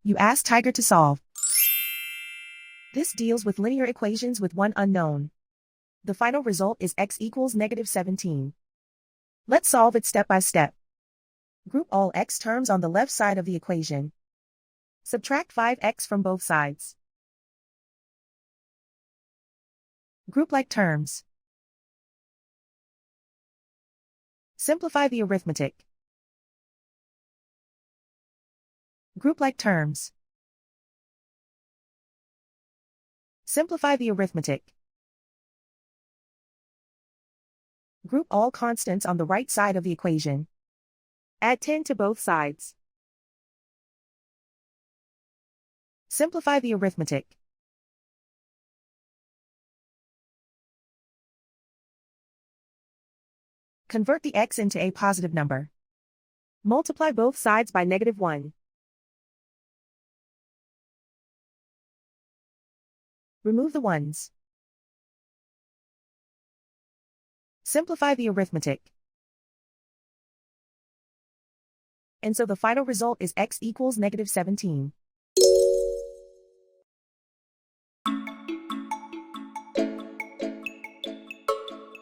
You ask Tiger to solve. This deals with linear equations with one unknown. The final result is x equals -17. Let's solve it step by step. Group all x terms on the left side of the equation. Subtract 5x from both sides. Group like terms. Simplify the arithmetic. Group like terms. Simplify the arithmetic. Group all constants on the right side of the equation. Add 10 to both sides. Simplify the arithmetic. Convert the x into a positive number. Multiply both sides by -1. Remove the ones. Simplify the arithmetic. And so the final result is x equals -17.